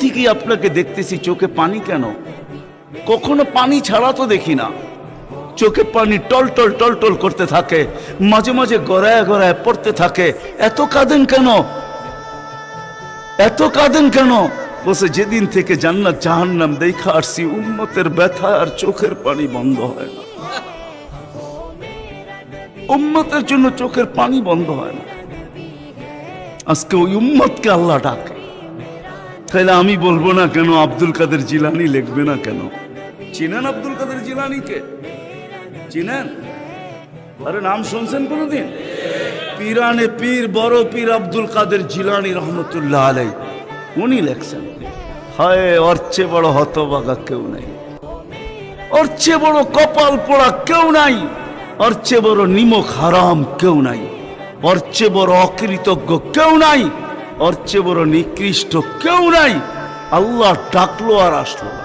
ঠিকই আপনাকে দেখতেছি, চোখে পানি কেন? কখনো পানি ছাড়া তো দেখি না। চোখে পানি টলটল টলটল করতে থাকে, মাঝে মাঝে গড়ায় গড়ায় পড়তে থাকে। এত কাঁদেন কেন? এত কাঁদেন কেন? বসে যেদিন থেকে জান্নাত জাহান্নাম দেখা আসছি, উম্মতের ব্যথা আর চোখের পানি বন্ধ হয় না। উম্মতের জন্য চোখের পানি বন্ধ হয় না। আজকে ওই উম্মতকে আল্লাহ ডাকে। তাহলে আমি বলবো না কেন আব্দুল কাদের জিলানী লিখবে না কেন? চিনেন আব্দুল কাদের জিলানীকে? চিনেন? আরে নাম শুনছেন কোনদিন? পীরানে পীর বড় পীর আব্দুল কাদের জিলানী রহমতুল্লাহ আলাই উনি লেখছেন, হায় ওর চেয়ে বড় হতভাগা কেউ নাই, ওর চেয়ে বড় কপাল পোড়া কেউ নাই, ওর চেয়ে বড় নিমক হারাম কেউ নাই, ওর চেয়ে বড় অকৃতজ্ঞ কেউ নাই, ওর চেয়ে বড় নিকৃষ্ট কেউ নাই। আল্লাহ ডাকলো আর আসলো না।